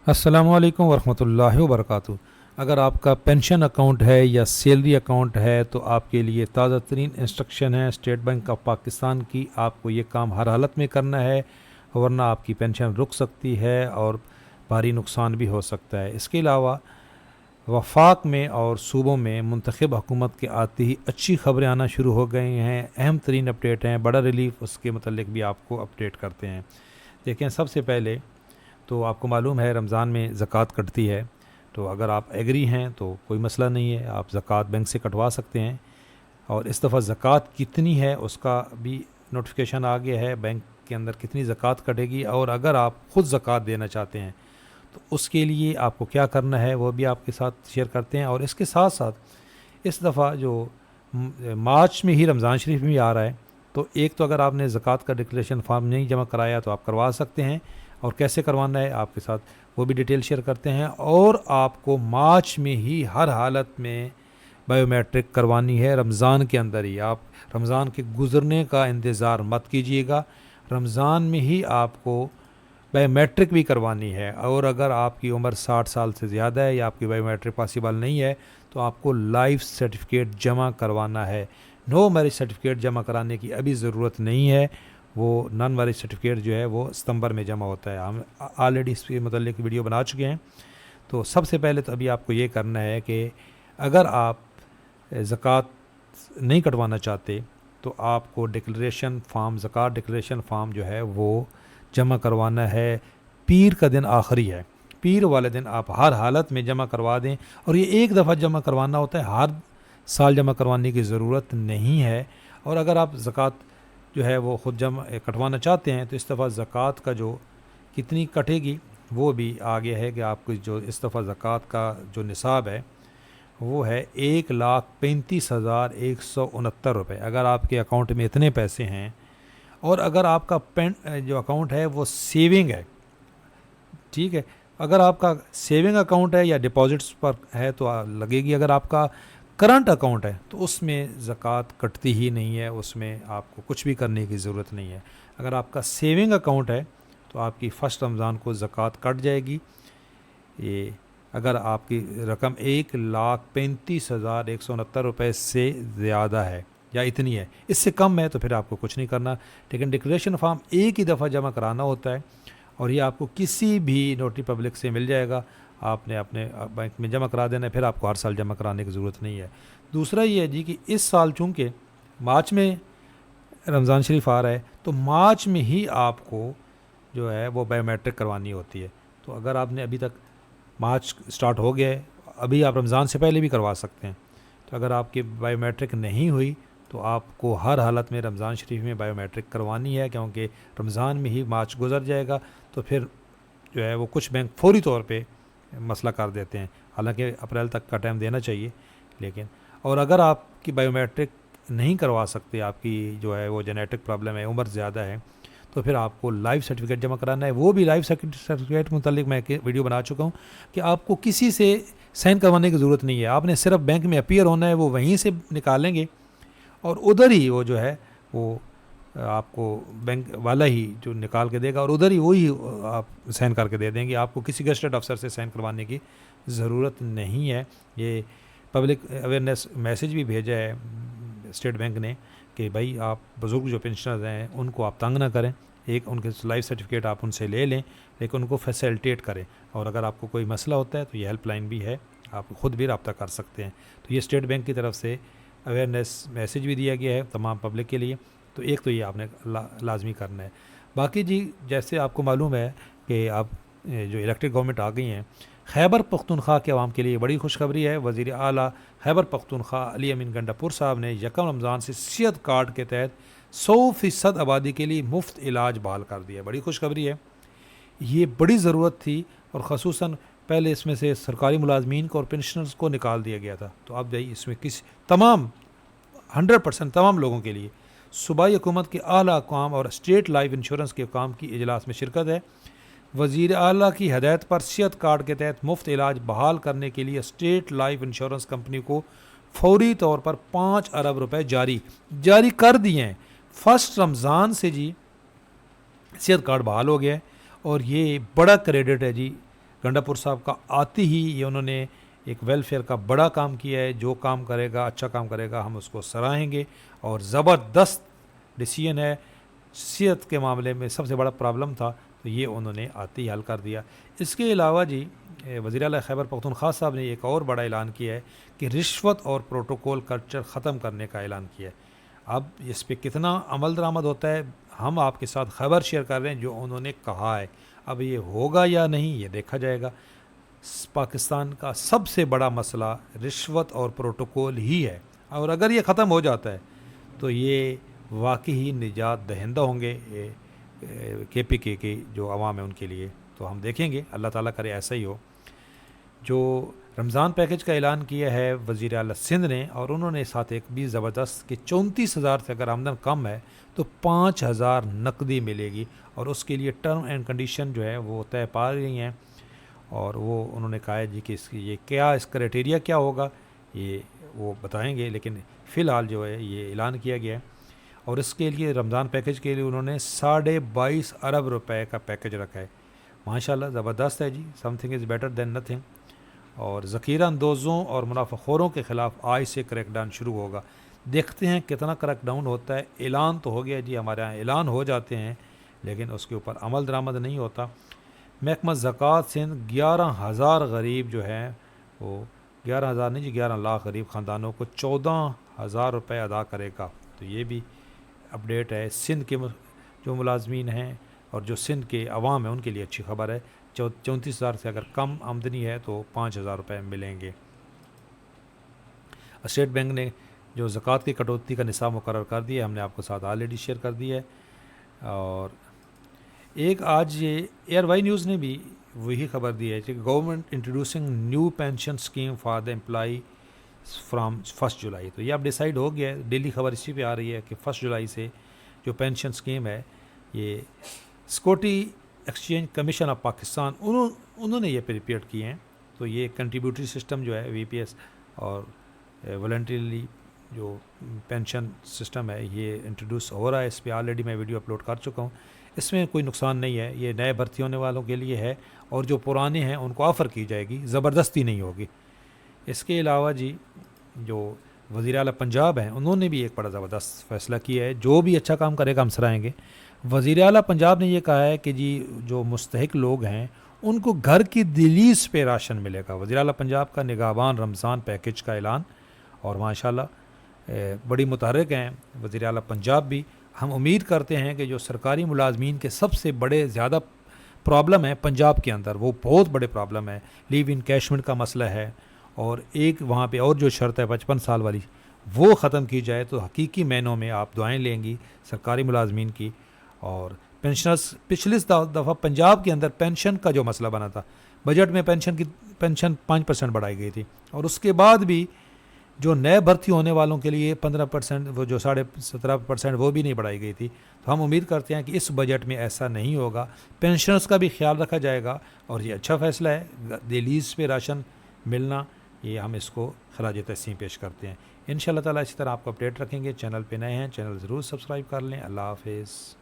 السلام علیکم ورحمۃ اللہ وبرکاتہ۔ اگر آپ کا پینشن اکاؤنٹ ہے یا سیلری اکاؤنٹ ہے تو آپ کے لیے تازہ ترین انسٹرکشن ہے اسٹیٹ بینک آف پاکستان کی۔ آپ کو یہ کام ہر حالت میں کرنا ہے، ورنہ آپ کی پینشن رک سکتی ہے اور بھاری نقصان بھی ہو سکتا ہے۔ اس کے علاوہ وفاق میں اور صوبوں میں منتخب حکومت کے آتے ہی اچھی خبریں آنا شروع ہو گئی ہیں، اہم ترین اپڈیٹ ہیں، بڑا ریلیف، اس کے متعلق بھی آپ کو اپڈیٹ کرتے ہیں۔ دیکھیں، سب سے پہلے تو آپ کو معلوم ہے رمضان میں زکوٰۃ کٹتی ہے، تو اگر آپ ایگری ہیں تو کوئی مسئلہ نہیں ہے، آپ زکوٰۃ بینک سے کٹوا سکتے ہیں۔ اور اس دفعہ زکوٰۃ کتنی ہے اس کا بھی نوٹیفیکیشن آ گیا ہے، بینک کے اندر کتنی زکوٰۃ کٹے گی، اور اگر آپ خود زکوٰۃ دینا چاہتے ہیں تو اس کے لیے آپ کو کیا کرنا ہے وہ بھی آپ کے ساتھ شیئر کرتے ہیں۔ اور اس کے ساتھ ساتھ اس دفعہ جو مارچ میں ہی رمضان شریف بھی آ رہا ہے، تو ایک تو اگر آپ نے زکوٰۃ کا ڈکلیریشن فارم نہیں جمع کرایا تو آپ کروا سکتے ہیں، اور کیسے کروانا ہے آپ کے ساتھ وہ بھی ڈیٹیل شیئر کرتے ہیں۔ اور آپ کو مارچ میں ہی ہر حالت میں بائیو میٹرک کروانی ہے، رمضان کے اندر ہی۔ آپ رمضان کے گزرنے کا انتظار مت کیجیے گا، رمضان میں ہی آپ کو بائیو میٹرک بھی کروانی ہے۔ اور اگر آپ کی عمر 60 سال سے زیادہ ہے یا آپ کی بائیو میٹرک پاسبل نہیں ہے تو آپ کو لائف سرٹیفکیٹ جمع کروانا ہے۔ نو میرج سرٹیفکیٹ جمع کرانے کی ابھی ضرورت نہیں ہے، وہ نان میرج سرٹیفکیٹ جو ہے وہ ستمبر میں جمع ہوتا ہے۔ ہم آلریڈی اس کے متعلق ویڈیو بنا چکے ہیں۔ تو سب سے پہلے تو ابھی آپ کو یہ کرنا ہے کہ اگر آپ زکوٰۃ نہیں کٹوانا چاہتے تو آپ کو ڈکلیریشن فارم، زکوٰۃ ڈکلیریشن فارم جو ہے وہ جمع کروانا ہے۔ پیر کا دن آخری ہے، پیر والے دن آپ ہر حالت میں جمع کروا دیں، اور یہ ایک دفعہ جمع کروانا ہوتا ہے، ہر سال جمع کروانے کی ضرورت نہیں ہے۔ اور اگر آپ زکوٰۃ جو ہے وہ خود جمع کٹوانا چاہتے ہیں تو اس دفعہ زکوٰۃ کا جو کتنی کٹے گی وہ بھی آگے ہے کہ آپ کو جو اس دفعہ زکوٰۃ کا جو نصاب ہے وہ ہے 1,35,169 روپے۔ اگر آپ کے اکاؤنٹ میں اتنے پیسے ہیں، اور اگر آپ کا جو اکاؤنٹ ہے وہ سیونگ ہے، ٹھیک ہے، اگر آپ کا سیونگ اکاؤنٹ ہے یا ڈپازٹس پر ہے تو لگے گی، اگر آپ کا کرنٹ اکاؤنٹ ہے تو اس میں زکوٰۃ کٹتی ہی نہیں ہے، اس میں آپ کو کچھ بھی کرنے کی ضرورت نہیں ہے۔ اگر آپ کا سیونگ اکاؤنٹ ہے تو آپ کی فرسٹ رمضان کو زکوٰۃ کٹ جائے گی۔ یہ اگر آپ کی رقم 1,35,169 روپے سے زیادہ ہے یا اتنی ہے، اس سے کم ہے تو پھر آپ کو کچھ نہیں کرنا، لیکن ڈکلیریشن فارم ایک ہی دفعہ جمع کرانا ہوتا ہے، اور یہ آپ کو کسی بھی نوٹری پبلک سے مل جائے گا، آپ نے اپنے بینک میں جمع کرا دینا ہے، پھر آپ کو ہر سال جمع کرانے کی ضرورت نہیں ہے۔ دوسرا یہ ہے جی کہ اس سال چونکہ مارچ میں رمضان شریف آ رہا ہے تو مارچ میں ہی آپ کو جو ہے وہ بائیو میٹرک کروانی ہوتی ہے۔ تو اگر آپ نے ابھی تک مارچ سٹارٹ ہو گیا ہے، ابھی آپ رمضان سے پہلے بھی کروا سکتے ہیں، تو اگر آپ کی بائیو میٹرک نہیں ہوئی تو آپ کو ہر حالت میں رمضان شریف میں بائیو میٹرک کروانی ہے، کیونکہ رمضان میں ہی مارچ گزر جائے گا تو پھر جو ہے وہ کچھ بینک فوری طور پہ مسئلہ کر دیتے ہیں، حالانکہ اپریل تک کا ٹائم دینا چاہیے۔ لیکن اور اگر آپ کی بائیو میٹرک نہیں کروا سکتے، آپ کی جو ہے وہ جینیٹک پرابلم ہے، عمر زیادہ ہے، تو پھر آپ کو لائف سرٹیفکیٹ جمع کرانا ہے۔ وہ بھی لائف سرٹیفکیٹ متعلق میں ویڈیو بنا چکا ہوں کہ آپ کو کسی سے سائن کروانے کی ضرورت نہیں ہے، آپ نے صرف بینک میں اپیئر ہونا ہے، وہ وہیں سے نکالیں گے اور ادھر ہی وہ جو ہے وہ آپ کو بینک والا ہی جو نکال کے دے گا، اور ادھر ہی وہی آپ سائن کر کے دے دیں گے، آپ کو کسی گزٹڈ افسر سے سائن کروانے کی ضرورت نہیں ہے۔ یہ پبلک اویئرنیس میسج بھی بھیجا ہے اسٹیٹ بینک نے کہ بھائی آپ بزرگ جو پینشنرز ہیں ان کو آپ تنگ نہ کریں، ایک ان کے لائف سرٹیفکیٹ آپ ان سے لے لیں، لیکن ان کو فیسیلیٹیٹ کریں، اور اگر آپ کو کوئی مسئلہ ہوتا ہے تو یہ ہیلپ لائن بھی ہے، آپ خود بھی رابطہ کر سکتے ہیں۔ تو یہ اسٹیٹ بینک کی طرف سے اویئرنیس میسج بھی دیا گیا ہے تمام پبلک کے لیے، تو ایک تو یہ آپ نے لازمی کرنا ہے۔ باقی جی جیسے آپ کو معلوم ہے کہ آپ جو الیکٹڈ گورنمنٹ آ گئی ہیں، خیبر پختونخوا کے عوام کے لیے بڑی خوشخبری ہے۔ وزیر اعلیٰ خیبر پختونخوا علی امین گنڈاپور صاحب نے یکم رمضان سے صحت کارڈ کے تحت 100% آبادی کے لیے مفت علاج بحال کر دیا۔ بڑی خوشخبری ہے، یہ بڑی ضرورت تھی، اور خصوصاً پہلے اس میں سے سرکاری ملازمین کو اور پینشنرز کو نکال دیا گیا تھا، تو اب بھائی اس میں تمام 100% تمام لوگوں کے لیے صوبائی حکومت کے اعلیٰ حکام اور اسٹیٹ لائف انشورنس کے حکام کی اجلاس میں شرکت ہے۔ وزیر اعلیٰ کی ہدایت پر صحت کارڈ کے تحت مفت علاج بحال کرنے کے لیے اسٹیٹ لائف انشورنس کمپنی کو فوری طور پر 5 ارب روپے جاری کر دیے ہیں۔ فرسٹ رمضان سے جی صحت کارڈ بحال ہو گیا ہے، اور یہ بڑا کریڈٹ ہے جی گنڈاپور صاحب کا آتے ہی یہ انہوں نے ایک ویلفیئر کا بڑا کام کیا ہے. جو کام کرے گا, اچھا کام کرے گا, ہم اس کو سراہیں گے. اور زبردست ڈیسیژن ہے. صحت کے معاملے میں سب سے بڑا پرابلم تھا, تو یہ انہوں نے آتے ہی حل کر دیا. اس کے علاوہ جی وزیر اعلیٰ خیبر پختونخوا صاحب نے ایک اور بڑا اعلان کیا ہے کہ رشوت اور پروٹوکول کلچر ختم کرنے کا اعلان کیا ہے. اب اس پہ کتنا عمل درآمد ہوتا ہے, ہم آپ کے ساتھ خبر شیئر کر رہے ہیں جو انہوں نے کہا ہے. اب یہ ہوگا یا نہیں یہ دیکھا جائے گا. پاکستان کا سب سے بڑا مسئلہ رشوت اور پروٹوکول ہی ہے, اور اگر یہ ختم ہو جاتا ہے تو یہ واقعی نجات دہندہ ہوں گے کے پی کے کی جو عوام ہے ان کے لیے. تو ہم دیکھیں گے, اللہ تعالیٰ کرے ایسا ہی ہو. جو رمضان پیکج کا اعلان کیا ہے وزیر اعلیٰ سندھ نے, اور انہوں نے ساتھ ایک بھی زبردست کہ 34,000 سے اگر آمدن کم ہے تو 5,000 نقدی ملے گی, اور اس کے لیے ٹرم اینڈ کنڈیشن جو ہے وہ طے پا رہی ہیں. اور وہ انہوں نے کہا ہے جی کہ اس کرائٹیریا کیا ہوگا یہ وہ بتائیں گے, لیکن فی الحال جو ہے یہ اعلان کیا گیا ہے. اور اس کے لیے رمضان پیکج کے لیے انہوں نے 22.5 ارب روپے کا پیکج رکھا ہے. ماشاءاللہ زبردست ہے جی, something is better than nothing. اور ذخیرہ اندوزوں اور منافع خوروں کے خلاف آج سے کریک ڈاؤن شروع ہوگا. دیکھتے ہیں کتنا کریک ڈاؤن ہوتا ہے. اعلان تو ہو گیا جی, ہمارے یہاں اعلان ہو جاتے ہیں لیکن اس کے اوپر عمل درآمد نہیں ہوتا. محکمہ زکوٰۃ سندھ 11,000 غریب جو ہیں وہ 11,000 نہیں جی 11 لاکھ غریب خاندانوں کو 14,000 روپے ادا کرے گا. تو یہ بھی اپڈیٹ ہے. سندھ کے جو ملازمین ہیں اور جو سندھ کے عوام ہیں ان کے لیے اچھی خبر ہے. 34,000 سے اگر کم آمدنی ہے تو 5,000 روپے ملیں گے. اسٹیٹ بینک نے جو زکوٰۃ کی کٹوتی کا نصاب مقرر کر دیا ہے, ہم نے آپ کو ساتھ آلریڈی شیئر کر دیا ہے. اور ایک آج یہ ایئر وائی نیوز نے بھی وہی خبر دی ہے کہ government introducing new pension scheme for the employee from 1 July. تو یہ اب ڈیسائیڈ ہو گیا ہے, ڈیلی خبر اسی پہ آ رہی ہے کہ 1 جولائی سے جو پینشن اسکیم ہے یہ security exchange commission of Pakistan انہوں نے یہ پریپیئر کیے ہیں. تو یہ کنٹریبیوٹری سسٹم جو ہے وی پی ایس اور والنٹریلی جو پینشن سسٹم ہے یہ انٹروڈیوس ہو رہا ہے. اس پہ آلریڈی میں ویڈیو اپلوڈ کر چکا ہوں. اس میں کوئی نقصان نہیں ہے, یہ نئے بھرتی ہونے والوں کے لیے ہے, اور جو پرانے ہیں ان کو آفر کی جائے گی, زبردستی نہیں ہوگی. اس کے علاوہ جی جو وزیر اعلیٰ پنجاب ہیں انہوں نے بھی ایک بڑا زبردست فیصلہ کیا ہے. جو بھی اچھا کام کرے گا ہم سرائیں گے. وزیر اعلیٰ پنجاب نے یہ کہا ہے کہ جی جو مستحق لوگ ہیں ان کو گھر کی دہلیز پہ راشن ملے گا. وزیر اعلیٰ پنجاب کا نگہبان رمضان پیکج کا اعلان, اور ماشاءاللہ بڑی متحرک ہیں وزیر اعلیٰ پنجاب بھی. ہم امید کرتے ہیں کہ جو سرکاری ملازمین کے سب سے بڑے زیادہ پرابلم ہے پنجاب کے اندر, وہ بہت بڑے پرابلم ہے. لیو انکیشمنٹ کا مسئلہ ہے, اور ایک وہاں پہ اور جو شرط ہے 55 سال والی وہ ختم کی جائے تو حقیقی معنوں میں آپ دعائیں لیں گی سرکاری ملازمین کی. اور پینشنرز پچھلی دفعہ پنجاب کے اندر پینشن کا جو مسئلہ بنا تھا, بجٹ میں پینشن 5% بڑھائی گئی تھی, اور اس کے بعد بھی جو نئے بھرتی ہونے والوں کے لیے 15%, وہ جو 17.5% وہ بھی نہیں بڑھائی گئی تھی. تو ہم امید کرتے ہیں کہ اس بجٹ میں ایسا نہیں ہوگا. پینشنرز کا بھی خیال رکھا جائے گا, اور یہ اچھا فیصلہ ہے. دہلیز پہ راشن ملنا, یہ ہم اس کو خراج تحسین پیش کرتے ہیں. انشاءاللہ تعالیٰ اسی طرح آپ کو اپڈیٹ رکھیں گے. چینل پہ نئے ہیں چینل ضرور سبسکرائب کر لیں. اللہ حافظ.